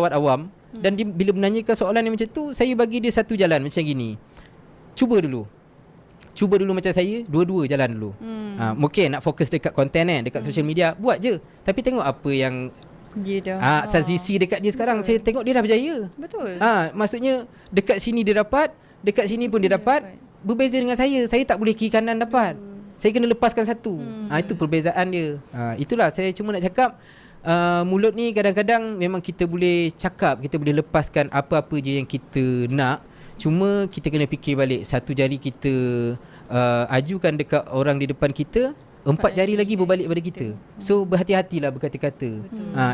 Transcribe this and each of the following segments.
penjawat awam dan dia, bila menanyakan soalan yang macam tu, saya bagi dia satu jalan macam gini. Cuba dulu macam saya, dua-dua jalan dulu. Mungkin nak fokus dekat konten dekat social media, buat je. Tapi tengok apa yang dia dah transisi dekat dia sekarang. Betul. Saya tengok dia dah berjaya. Betul. Maksudnya dekat sini dia dapat, dekat sini pun dia dapat. Berbeza dengan saya tak boleh kiri kanan dapat. Saya kena lepaskan satu. Itu perbezaan dia. Itulah saya cuma nak cakap, mulut ni kadang-kadang memang kita boleh cakap, kita boleh lepaskan apa-apa je yang kita nak. Cuma kita kena fikir balik, satu jari kita ajukan dekat orang di depan kita, 4 jari lagi berbalik pada kita. So berhati-hatilah berkata-kata.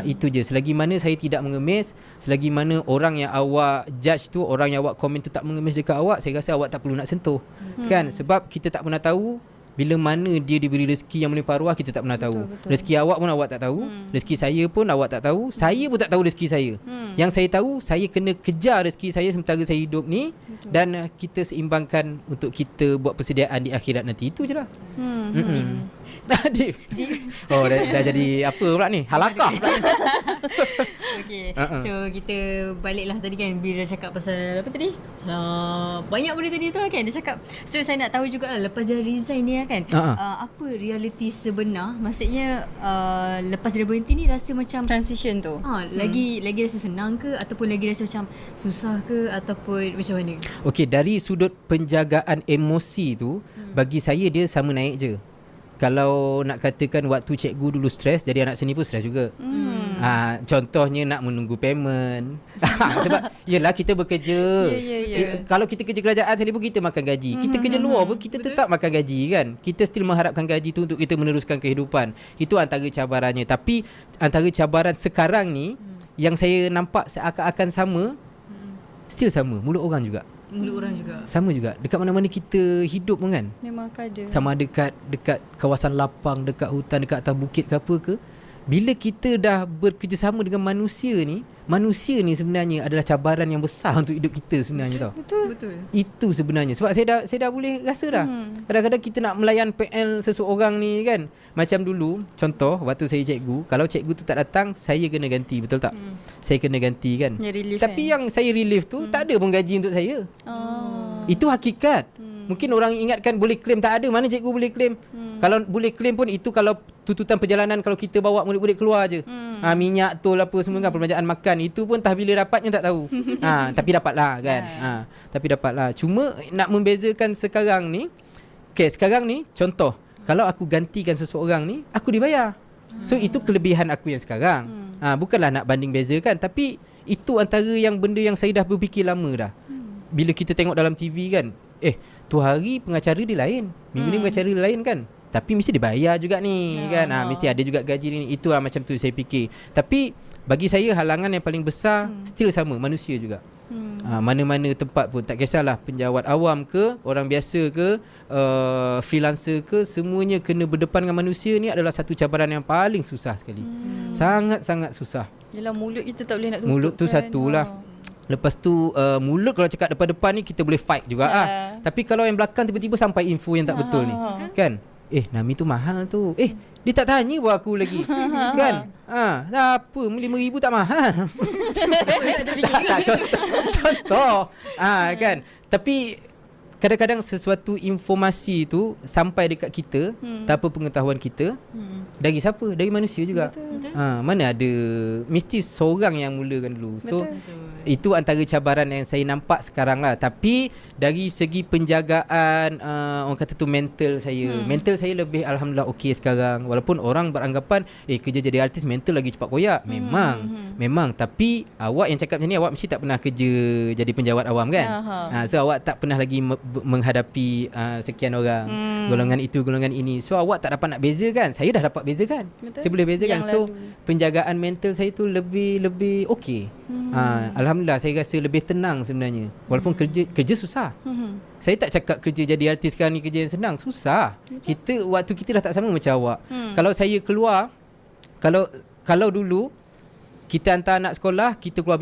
Itu je. Selagi mana saya tidak mengemis, selagi mana orang yang awak judge tu, orang yang awak komen tu tak mengemis dekat awak, saya rasa awak tak perlu nak sentuh. Kan? Sebab kita tak pernah tahu bila mana dia diberi rezeki yang melimpah ruah, kita tak pernah tahu. Rezeki awak pun awak tak tahu. Rezeki saya pun awak tak tahu. Saya pun tak tahu rezeki saya. Yang saya tahu, saya kena kejar rezeki saya sementara saya hidup ni. Dan kita seimbangkan untuk kita buat persediaan di akhirat nanti. Itu je lah. Oh, dah jadi apa pula ni? Halakah. Okay. So kita baliklah tadi kan, bila dah cakap pasal apa tadi? Banyak benda tadi tu kan dia cakap. So saya nak tahu juga lepas dia resign ni kan, apa realiti sebenar? Maksudnya lepas dia berhenti ni rasa macam transition tu. Lagi rasa senang ke, ataupun lagi rasa macam susah ke, ataupun macam mana? Okey, dari sudut penjagaan emosi tu, bagi saya dia sama naik je. Kalau nak katakan waktu cikgu dulu stres, jadi anak seni pun stres juga. Contohnya nak menunggu payment. Sebab yelah kita bekerja. Kalau kita kerja kerajaan sekalipun kita makan gaji. Kita kerja luar pun kita tetap makan gaji kan. Kita still mengharapkan gaji tu untuk kita meneruskan kehidupan. Itu antara cabarannya. Tapi antara cabaran sekarang ni yang saya nampak seakan-akan sama, still sama, mulut orang juga. Sama juga. Dekat mana-mana kita hidup pun kan, memang ada. Sama dekat kawasan lapang, dekat hutan, dekat atas bukit ke apa ke. Bila kita dah bekerjasama dengan manusia ni sebenarnya adalah cabaran yang besar untuk hidup kita sebenarnya tau. Betul. Itu sebenarnya. Sebab saya dah boleh rasa dah. Kadang-kadang kita nak melayan PL seseorang ni kan. Macam dulu, contoh waktu saya cikgu, kalau cikgu tu tak datang, saya kena ganti, betul tak? Saya kena ganti kan. Tapi yang saya relief tu tak ada pun gaji untuk saya. Itu hakikat. Mungkin orang ingatkan boleh claim, tak ada. Mana cikgu boleh claim? Kalau boleh claim pun itu kalau tuntutan perjalanan, kalau kita bawa murid-murid keluar je. Minyak tol apa semua kan, perbelanjaan makan, itu pun entah bila dapatnya tak tahu. Tapi dapatlah kan. Tapi dapatlah. Cuma nak membezakan sekarang ni, sekarang ni contoh, kalau aku gantikan seseorang ni, aku dibayar. So itu kelebihan aku yang sekarang. Bukanlah nak banding bezakan, tapi itu antara yang benda yang saya dah berfikir lama dah. Bila kita tengok dalam TV kan, tu hari pengacara dia lain, minggu ni pengacara dia lain kan, tapi mesti dibayar juga ni kan. Mesti ada juga gaji ni. Itulah macam tu saya fikir. Tapi bagi saya halangan yang paling besar still sama, manusia juga. Mana-mana tempat pun, tak kisahlah penjawat awam ke, orang biasa ke, freelancer ke, semuanya kena berdepan dengan manusia ni adalah satu cabaran yang paling susah sekali. Sangat-sangat susah. Yelah, mulut kita tak boleh nak tutup. Mulut tu kan, satulah. Lepas tu mulut kalau cakap depan-depan ni kita boleh fight juga Tapi kalau yang belakang tiba-tiba sampai info yang tak betul ni kan, Nami tu mahal tu, dia tak tanya buat aku lagi kan. Apa 5,000 tak mahal. Contoh kan. Tapi kadang-kadang sesuatu informasi tu sampai dekat kita tanpa pengetahuan kita. Dari siapa? Dari manusia juga. Mana ada, mesti seorang yang mulakan dulu. So itu antara cabaran yang saya nampak sekarang lah. Tapi dari segi penjagaan orang kata tu mental saya, mental saya lebih alhamdulillah okey sekarang. Walaupun orang beranggapan kerja jadi artis mental lagi cepat koyak. Memang tapi awak yang cakap macam ni, awak mesti tak pernah kerja jadi penjawat awam kan. So awak tak pernah lagi menghadapi sekian orang, golongan itu, golongan ini. So awak tak dapat nak bezakan. Saya dah dapat bezakan. Saya boleh bezakan. So penjagaan mental saya tu lebih okey. Alhamdulillah saya rasa lebih tenang sebenarnya. Walaupun kerja susah. Saya tak cakap kerja jadi artis sekarang ni kerja yang senang. Susah. Waktu kita dah tak sama macam awak. Kalau saya keluar, kalau dulu kita hantar anak sekolah, kita keluar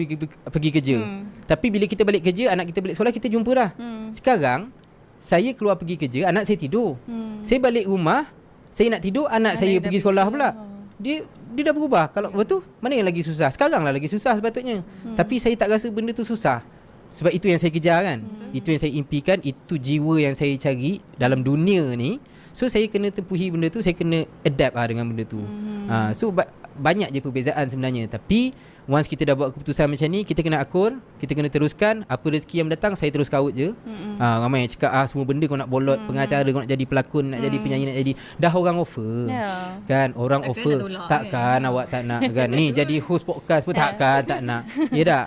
pergi kerja. Tapi bila kita balik kerja, anak kita balik sekolah, kita jumpa dah. Sekarang saya keluar pergi kerja, anak saya tidur. Saya balik rumah, saya nak tidur, anak saya pergi sekolah pula. Dia dia dah berubah. Kalau betul, mana yang lagi susah? Sekarang lah lagi susah sepatutnya. Tapi saya tak rasa benda tu susah. Sebab itu yang saya kejar kan. Itu yang saya impikan, itu jiwa yang saya cari dalam dunia ni. So saya kena tempuhi benda tu, saya kena adapt dengan benda tu. So banyak je perbezaan sebenarnya. Tapi once kita dah buat keputusan macam ni, kita kena akur, kita kena teruskan. Apa rezeki yang datang, saya terus kaut je. Ramai yang cakap semua benda kau nak bolot pengacara, kau nak jadi pelakon, nak jadi penyanyi, nak jadi, dah orang offer. Kan orang Takkan offer. Takkan awak tak nak kan. Ni jadi host podcast pun takkan tak nak. Ya tak?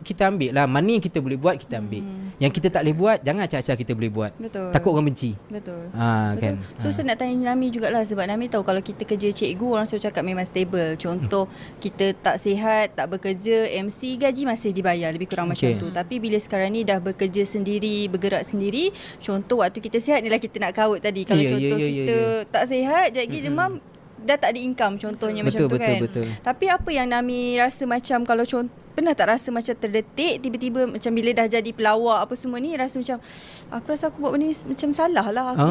Kita ambil lah. Mana yang kita boleh buat, kita ambil. Yang kita tak boleh buat, jangan acak-acak kita boleh buat. Betul. Takut orang benci. Betul. Kan. So saya nak tanya Nami jugalah, sebab Nami tahu kalau kita kerja cikgu, orang selalu cakap memang stable. Contoh kita tak sihat, tak bekerja, MC gaji masih dibayar, lebih kurang macam tu. Tapi bila sekarang ni dah bekerja sendiri, bergerak sendiri, contoh waktu kita sihat ni lah kita nak kaut tadi. Kalau kita tak sihat, jadi demam, dah tak ada income contohnya, macam tu kan. Tapi apa yang Nami rasa macam, kalau pernah tak rasa macam terdetik tiba-tiba macam bila dah jadi pelawak apa semua ni, rasa macam aku rasa aku buat benda ni macam salah lah aku.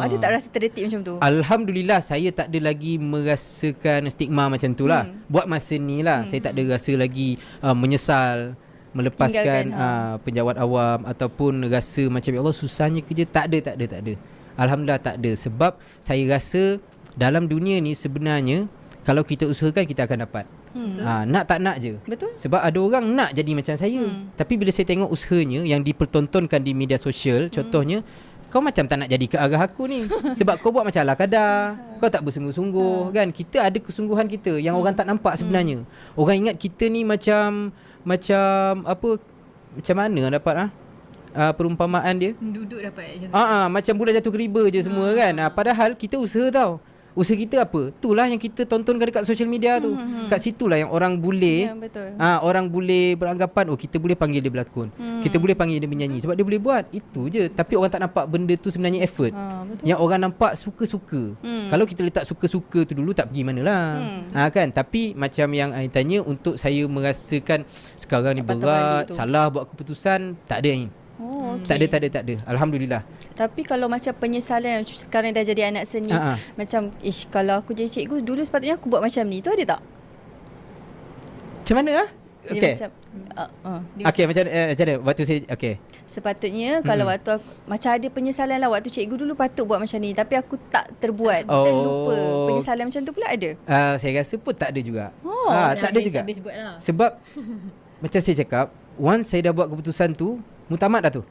Ada tak rasa terdetik macam tu? Alhamdulillah saya tak ada lagi merasakan stigma macam tu lah. Buat masa ni lah saya tak ada rasa lagi menyesal melepaskan penjawat awam ataupun rasa macam ya Allah susahnya kerja. Tak ada. Alhamdulillah tak ada. Sebab saya rasa dalam dunia ni sebenarnya kalau kita usahakan kita akan dapat. Nak tak nak je. Betul. Sebab ada orang nak jadi macam saya. Tapi bila saya tengok usahanya yang dipertontonkan di media sosial, contohnya kau macam tak nak jadi ke arah aku ni. Sebab kau buat macam ala kadar. Kau tak bersungguh-sungguh kan. Kita ada kesungguhan kita yang orang tak nampak sebenarnya. Orang ingat kita ni macam apa, macam mana dapat perumpamaan dia? Duduk dapat macam budak jatuh ke riba je semua kan. Padahal kita usaha tau. Usaha kita apa? Itulah yang kita tontonkan dekat social media tu. Kat situlah yang orang boleh orang boleh beranggapan kita boleh panggil dia berlakon. Kita boleh panggil dia menyanyi sebab dia boleh buat. Itu je. Tapi orang tak nampak benda tu sebenarnya effort. Yang orang nampak suka-suka. Kalau kita letak suka-suka tu dulu tak pergi manalah. Kan? Tapi macam yang I tanya, untuk saya merasakan sekarang ni berat, salah buat keputusan, tak ada yang Tak ada. Alhamdulillah. Tapi kalau macam penyesalan yang sekarang dah jadi anak seni, macam kalau aku jadi cikgu dulu sepatutnya aku buat macam ni, tu ada tak? Macam mana okey. Macam mana waktu saya sepatutnya kalau waktu aku, macam ada penyesalan lah waktu cikgu dulu patut buat macam ni tapi aku tak terbuat, terlupa. Penyesalan macam tu pula ada? Saya rasa pun tak ada juga. Tak ada juga. Sebab macam saya cakap, once saya dah buat keputusan tu, mutamat dah tu.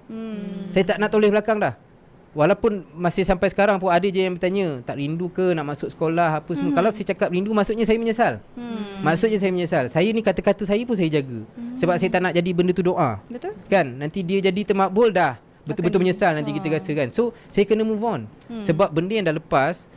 Saya tak nak toleh belakang dah. Walaupun masih sampai sekarang pun ada je yang bertanya, tak rindu ke nak masuk sekolah apa semua. Kalau saya cakap rindu, maksudnya saya menyesal. Maksudnya saya menyesal. Saya ni kata-kata saya pun saya jaga. Sebab saya tak nak jadi benda tu doa. Betul. Kan? Nanti dia jadi termakbul dah. Betul-betul menyesal nanti kita rasa kan. So saya kena move on. Sebab benda yang dah lepas,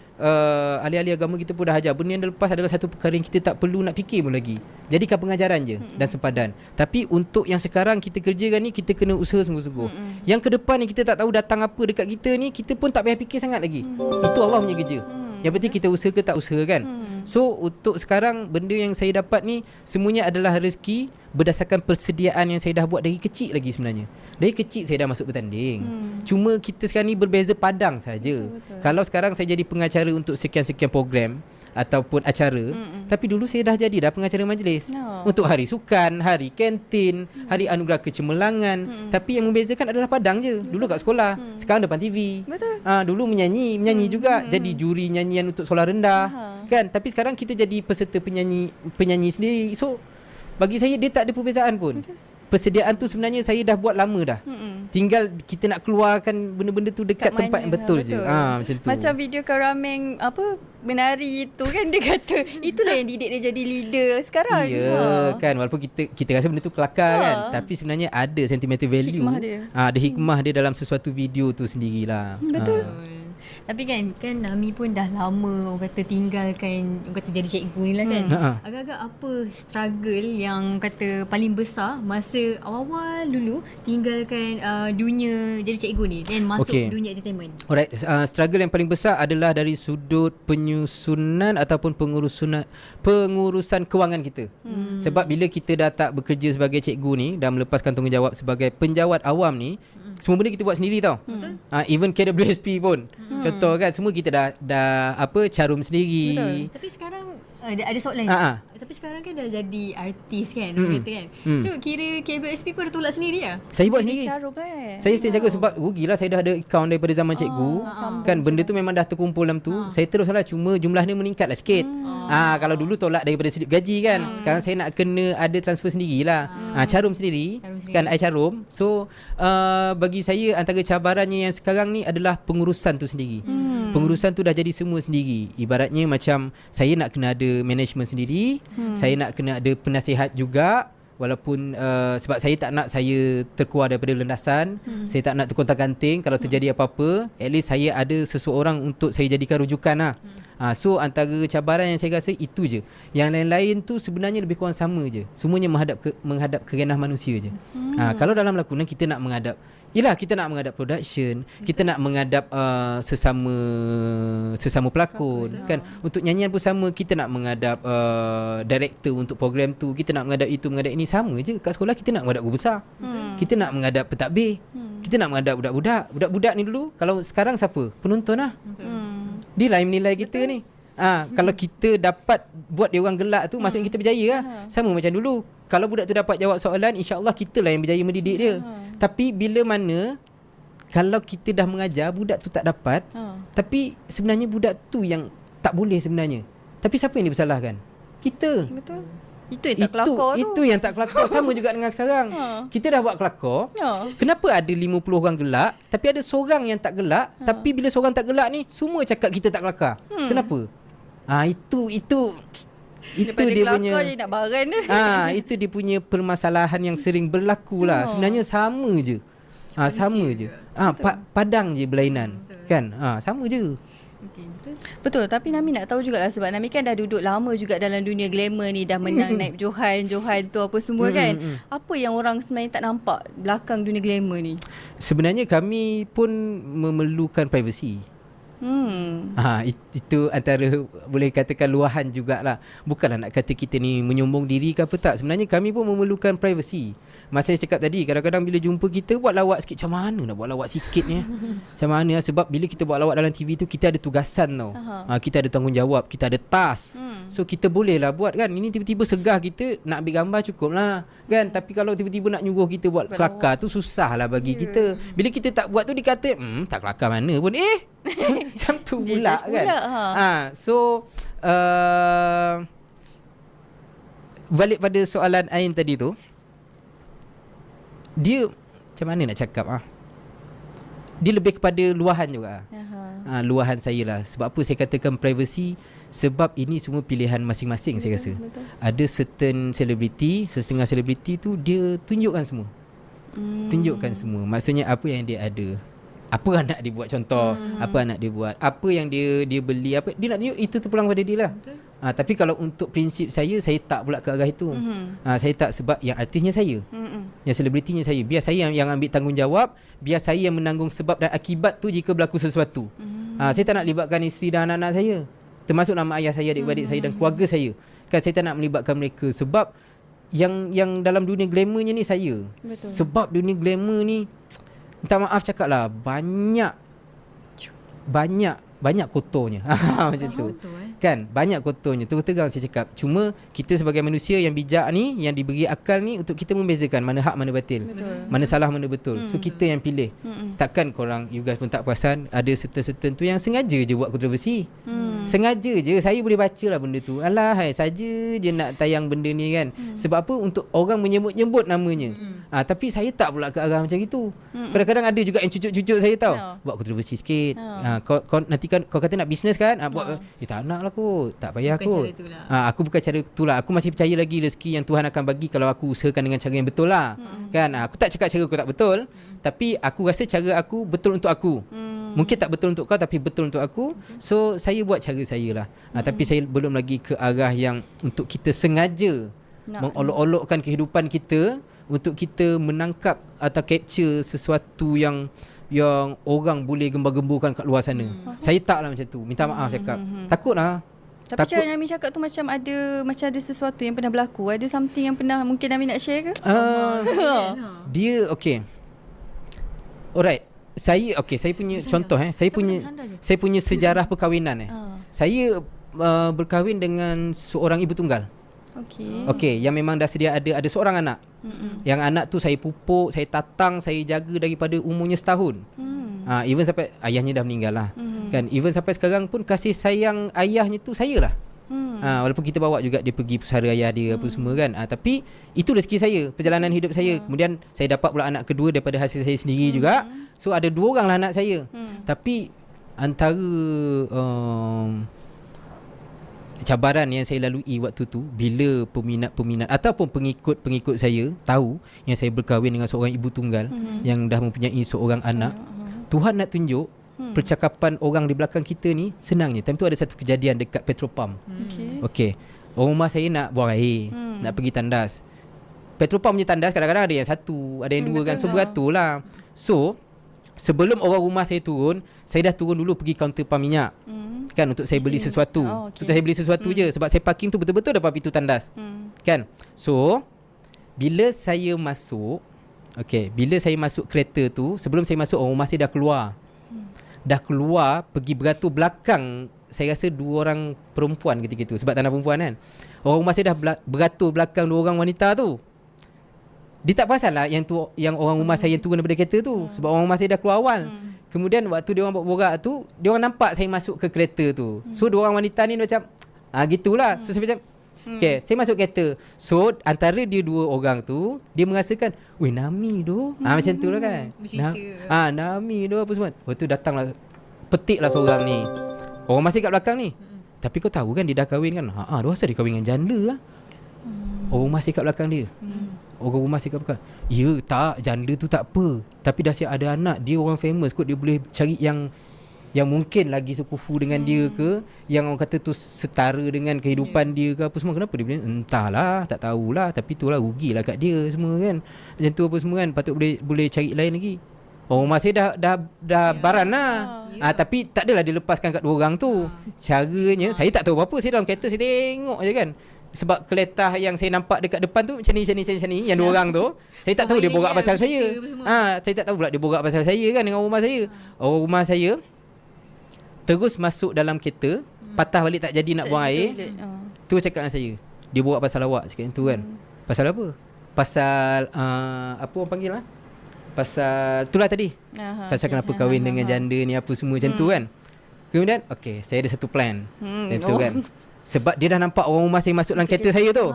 ahli-ahli agama kita pun dah ajar, benda yang dah lepas adalah satu perkara yang kita tak perlu nak fikir pun lagi. Jadikan pengajaran je dan sempadan. Tapi untuk yang sekarang kita kerjakan ni, kita kena usaha sungguh-sungguh. Yang ke depan ni kita tak tahu datang apa dekat kita ni, kita pun tak payah fikir sangat lagi. Itu Allah punya kerja. Yang penting kita usaha ke tak usaha kan. So untuk sekarang benda yang saya dapat ni semuanya adalah rezeki berdasarkan persediaan yang saya dah buat dari kecil lagi sebenarnya. Dari kecil saya dah masuk bertanding. Cuma kita sekarang ni berbeza padang saja. Kalau sekarang saya jadi pengacara untuk sekian-sekian program ataupun acara, tapi dulu saya dah jadi dah pengacara majlis. Untuk hari sukan, hari kantin, hari anugerah kecemerlangan. Tapi yang membezakan adalah padang je. Dulu kat sekolah, sekarang depan TV. Dulu menyanyi juga, jadi juri nyanyian untuk sekolah rendah. Kan? Tapi sekarang kita jadi peserta penyanyi sendiri. So bagi saya dia tak ada perbezaan pun. Persediaan tu sebenarnya saya dah buat lama dah. Tinggal kita nak keluarkan benda-benda tu dekat tempat yang betul je. Macam tu. Macam video Karameng menari tu kan, dia kata itulah yang didik dia jadi leader sekarang. Kan, walaupun kita rasa benda tu kelakar kan, tapi sebenarnya ada sentimental value. Hikmah dia. Ada hikmah dia dalam sesuatu video tu sendirilah. Betul. Tapi kan Nami pun dah lama orang kata tinggalkan, orang kata jadi cikgu ni lah kan. Agak-agak apa struggle yang kata paling besar masa awal-awal dulu tinggalkan dunia jadi cikgu ni dan masuk dunia entertainment? Alright, struggle yang paling besar adalah dari sudut penyusunan ataupun pengurusan kewangan kita. Sebab bila kita dah tak bekerja sebagai cikgu ni dan melepaskan tanggungjawab sebagai penjawat awam ni, semua benda kita buat sendiri tau. Even KWSP pun. Contoh kan, semua kita dah carum sendiri. Tapi sekarang ada soalan. Tapi sekarang kan dah jadi artis kan, orang kata kan. So kira KBSP pun ada tolak sendiri lah. Saya buat sendiri. Saya setiap jaga sebab rugilah saya dah ada akaun daripada zaman cikgu. Kan benda tu memang dah terkumpul dalam tu. Saya teruslah, cuma jumlahnya meningkatlah sikit. Kalau dulu tolak daripada slip gaji kan. Sekarang saya nak kena ada transfer sendirilah. Carum sendiri. Kan I carum. So bagi saya antara cabarannya yang sekarang ni adalah pengurusan tu sendiri. Pengurusan tu dah jadi semua sendiri. Ibaratnya macam saya nak kena ada management sendiri, saya nak kena ada penasihat juga, walaupun sebab saya tak nak saya terkeluar daripada landasan, saya tak nak terkontang-kanting kalau terjadi apa-apa, at least saya ada seseorang untuk saya jadikan rujukan lah. So antara cabaran yang saya rasa itu je. Yang lain-lain tu sebenarnya lebih kurang sama je. Semuanya menghadap ke ranah manusia je. Kalau dalam lakonan kita nak menghadap, yelah, kita nak menghadap production, kita nak menghadap sesama pelakon kan. Untuk nyanyian pun sama, kita nak menghadap director untuk program tu, kita nak menghadap itu, menghadap ini, sama je. Kat sekolah kita nak menghadap guru besar, kita nak menghadap pentadbir, kita nak menghadap budak-budak. Budak-budak ni dulu, kalau sekarang siapa? Penonton lah. Dia lah yang menilai kita ni. Kalau kita dapat buat dia orang gelak tu, maksudnya kita berjaya lah. Sama macam dulu, kalau budak tu dapat jawab soalan, insya-Allah kita lah yang berjaya mendidik dia. Tapi bila mana kalau kita dah mengajar, budak tu tak dapat, tapi sebenarnya budak tu yang tak boleh sebenarnya. Tapi siapa yang dipersalahkan? Kita. Betul. Itu yang tak kelakar tu. Itu yang tak kelakar. Sama juga dengan sekarang. Kita dah buat kelakar. Kenapa ada 50 orang gelak, tapi ada seorang yang tak gelak, tapi bila seorang tak gelak ni, semua cakap kita tak kelakar. Kenapa? Itu dia punya je nak baran dia. Itu dia punya permasalahan yang sering berlaku lah. Sebenarnya sama je. Sama je. Padang je berlainan. Kan? Sama je. Okay, betul. Tapi Nami nak tahu jugalah, sebab Nami kan dah duduk lama juga dalam dunia glamour ni, dah menang naib Johan tu apa semua kan. Apa yang orang sebenarnya tak nampak belakang dunia glamour ni? Sebenarnya kami pun memerlukan privacy. Itu antara boleh katakan luahan jugalah. Bukanlah nak kata kita ni menyombong diri ke apa, tak. Sebenarnya kami pun memerlukan privacy. Masa saya cakap tadi, kadang-kadang bila jumpa kita, buat lawak sikit. Macam mana nak buat lawak sikit ni? Macam mana? Sebab bila kita buat lawak dalam TV tu, kita ada tugasan tau. Kita ada tanggungjawab, kita ada task. So kita boleh lah buat kan. Ini tiba-tiba segah kita, nak ambil gambar cukup lah kan. Tapi kalau tiba-tiba nak nyuruh kita buat kelakar tu, susah lah bagi kita. Bila kita tak buat tu, dikata tak kelakar mana pun. Macam tu pula kan. So balik pada soalan Ain tadi tu, dia macam mana nak cakap dia lebih kepada luahan juga. Luahan saya lah. Sebab apa saya katakan privacy? Sebab ini semua pilihan masing-masing. Saya rasa ada certain selebriti, setengah selebriti tu dia tunjukkan semua. Tunjukkan semua. Maksudnya apa yang dia ada, apa anak dia buat, contoh apa anak dia buat, apa yang dia beli, apa dia nak tunjuk, itu terpulang pada dia lah. Tapi kalau untuk prinsip saya tak pula ke arah itu. Saya tak, sebab yang artisnya saya, yang selebritinya saya. Biar saya yang ambil tanggungjawab, biar saya yang menanggung sebab dan akibat tu jika berlaku sesuatu. Saya tak nak libatkan isteri dan anak-anak saya, termasuk nama ayah saya, adik-beradik saya dan keluarga saya kan. Saya tak nak melibatkan mereka. Sebab yang dalam dunia glamournya ni saya. Sebab dunia glamour ni, minta maaf cakap lah, banyak kotornya. Macam tu kan, banyak kotornya. Terus-terang saya cakap. Cuma kita sebagai manusia yang bijak ni, yang diberi akal ni, untuk kita membezakan mana hak, mana batil, mana salah, mana betul. So kita yang pilih. Takkan korang, you guys pun tak perasan, ada certain tu yang sengaja je buat kontroversi. Sengaja je. Saya boleh baca lah benda tu. Alah, saja je nak tayang benda ni kan. Sebab apa? Untuk orang menyebut-nyebut namanya. Tapi saya tak pula ke arah macam itu. Kadang-kadang ada juga yang cucuk-cucuk saya tahu. Buat kontroversi sikit. Kau nanti kan kau kata nak bisnes kan? Buat tak nak lah kot. Tak payah kot. Aku bukan cara tu lah. Aku masih percaya lagi rezeki yang Tuhan akan bagi kalau aku usahakan dengan cara yang betul lah. Kan? Aku tak cakap cara kau tak betul, tapi aku rasa cara aku betul untuk aku. Mungkin tak betul untuk kau, tapi betul untuk aku. So saya buat cara saya lah. Tapi saya belum lagi ke arah yang untuk kita sengaja mengolok-olokkan kehidupan kita, untuk kita menangkap atau capture sesuatu yang orang boleh gembar-gemburkan kat luar sana. Saya taklah macam tu. Minta maaf cakap. Takutlah. Tapi cara Nami cakap tu macam ada sesuatu yang pernah berlaku. Ada something yang pernah mungkin Nami nak share ke? Dia okay. Alright. Saya punya contoh saya punya sejarah perkahwinan. Saya berkahwin dengan seorang ibu tunggal. Okey, yang memang dah sedia ada seorang anak. Yang anak tu saya pupuk, saya tatang, saya jaga daripada umurnya setahun. Even sampai ayahnya dah meninggal lah. Kan, even sampai sekarang pun kasih sayang ayahnya tu saya lah. Walaupun kita bawa juga dia pergi pusara ayah dia apa semua kan. Tapi itu rezeki saya, perjalanan hidup saya. Kemudian saya dapat pula anak kedua daripada hasil saya sendiri juga. So ada 2 orang lah anak saya. Tapi antara cabaran yang saya lalui waktu tu, bila peminat-peminat ataupun pengikut-pengikut saya tahu yang saya berkahwin dengan seorang ibu tunggal yang dah mempunyai seorang anak, Tuhan nak tunjuk percakapan orang di belakang kita ni senangnya. Time tu ada satu kejadian dekat Petropam. Okey. Orang rumah saya nak buang air, nak pergi tandas. Petropam punya tandas kadang-kadang ada yang 1, ada yang 2 kan. So beratur lah. So sebelum orang rumah saya turun, saya dah turun dulu pergi kaunter pam minyak. Kan, untuk saya beli sesuatu. So saya beli sesuatu je sebab saya parking tu betul-betul depan pintu tandas. Kan. So bila saya masuk, bila saya masuk kereta tu, sebelum saya masuk orang rumah saya dah keluar. Dah keluar pergi beratur belakang, saya rasa 2 orang perempuan ketika itu sebab tanah perempuan kan. Orang rumah saya dah beratur belakang 2 orang wanita tu. Dia tak perasan lah yang orang rumah saya yang turun daripada kereta tu sebab orang rumah saya dah keluar awal. Kemudian waktu dia orang borak tu, dia orang nampak saya masuk ke kereta tu. So 2 orang wanita ni macam gitulah. So saya macam saya masuk kereta. So antara dia 2 orang tu, dia merasakan, "Weh, Nami tu." Macam tu lah kan. Nami tu apa semua. Lepas tu datanglah, petiklah seorang ni. Orang masih kat belakang ni. Tapi kau tahu kan dia dah kahwin kan? Dia rasa dia kahwin dengan janda lah. Orang masih kat belakang dia. Orang rumah saya kat belakang. Ya tak, janda tu tak apa. Tapi dah siap ada anak, dia orang famous kot, dia boleh cari yang mungkin lagi sekufu dengan dia ke, yang orang kata tu setara dengan kehidupan dia ke apa semua. Kenapa dia boleh? Entahlah, tak tahulah. Tapi itulah rugilah kat dia semua kan. Macam tu apa semua kan. Patut boleh cari lain lagi. Orang rumah saya dah baran lah. Tapi tak adalah dia lepaskan kat 2 orang tu. Caranya, saya tak tahu apa-apa. Saya dalam kereta, saya tengok je kan. Sebab keletah yang saya nampak dekat depan tu macam ni, yang 2 orang tu, saya tak tahu dia borak pasal saya. Saya tak tahu pula dia borak pasal saya kan dengan rumah saya. Orang rumah saya terus masuk dalam kereta, patah balik tak jadi nak buang air. Tu cakap dengan saya. Dia borak pasal awak, cakap yang tu kan. Pasal apa? Pasal apa orang panggil lah? Pasal itulah tadi. Pasal kenapa kahwin dengan janda ni apa semua macam tu kan. Kemudian saya ada satu plan. Itu kan. Sebab dia dah nampak orang rumah saya masuk dalam kereta saya tu.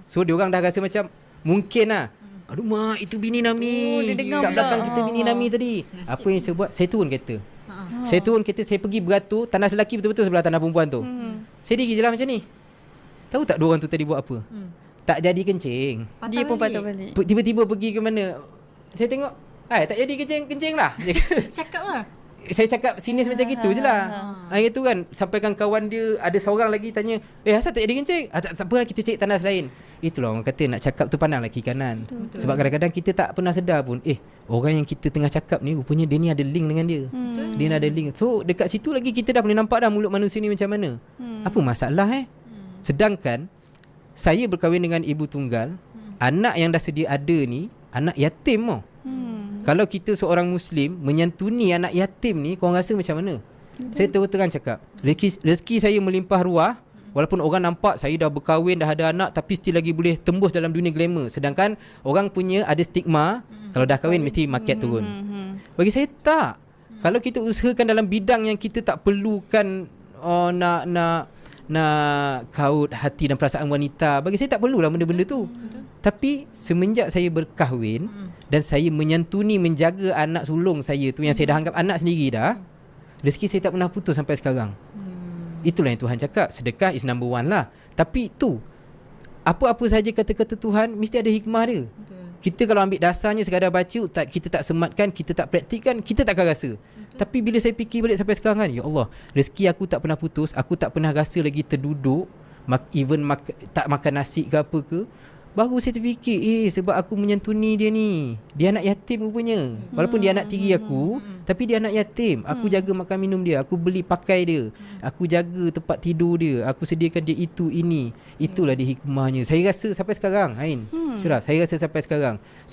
So dia orang dah rasa macam mungkin lah, aduh mak, itu bini Nami. Kat belakang kita bini Nami tadi. Apa yang saya buat? Saya turun kereta. Saya turun kereta, saya pergi beratur tandas lelaki betul-betul sebelah tandas perempuan tu. Saya diri je lah macam ni. Tahu tak 2 orang tu tadi buat apa? Tak jadi kencing. Dia pun patah balik. Tiba-tiba pergi ke mana? Saya tengok, tak jadi kencing lah. Cakap lah. Saya cakap sinis macam gitu je lah. Itu kan. Sampaikan kawan dia, ada seorang lagi tanya, asal tak jadi kencing? Tak apalah, kita cari tandas lain. Itulah orang kata, nak cakap tu pandang lagi kanan. Betul. Sebab kadang-kadang kita tak pernah sedar pun, orang yang kita tengah cakap ni, rupanya dia ni ada link dengan dia. Dia ni ada link. So dekat situ lagi kita dah boleh nampak dah mulut manusia ni macam mana. Apa masalah Sedangkan saya berkahwin dengan ibu tunggal, anak yang dah sedia ada ni anak yatim tau. Kalau kita seorang Muslim menyantuni anak yatim ni, korang rasa macam mana? Saya terus-terang cakap, rezeki saya melimpah ruah. Walaupun orang nampak saya dah berkahwin, dah ada anak, tapi still lagi boleh tembus dalam dunia glamour. Sedangkan orang punya ada stigma, kalau dah kahwin mesti market turun. Bagi saya tak. Kalau kita usahakan dalam bidang yang kita tak perlukan nak kaut hati dan perasaan wanita, bagi saya tak perlulah benda-benda tu. Tapi semenjak saya berkahwin dan saya menyantuni, menjaga anak sulung saya tu, yang saya dah anggap anak sendiri dah, rezeki saya tak pernah putus sampai sekarang. Itulah yang Tuhan cakap, sedekah is number 1 lah. Tapi tu, apa-apa saja kata-kata Tuhan mesti ada hikmah dia. Kita kalau ambil dasarnya sekadar baca, kita tak sematkan, kita tak praktikkan, kita takkan rasa. Tapi bila saya fikir balik sampai sekarang kan, ya Allah, rezeki aku tak pernah putus, aku tak pernah rasa lagi terduduk, tak makan nasi ke apa ke. Baru saya terfikir, sebab aku menyantuni dia ni. Dia anak yatim rupanya. Walaupun dia anak tiri aku, tapi dia anak yatim. Aku jaga makan minum dia, aku beli pakai dia, aku jaga tempat tidur dia, aku sediakan dia itu, ini. Itulah dia hikmahnya. Saya rasa sampai sekarang, Ain. Syurah, saya rasa sampai sekarang.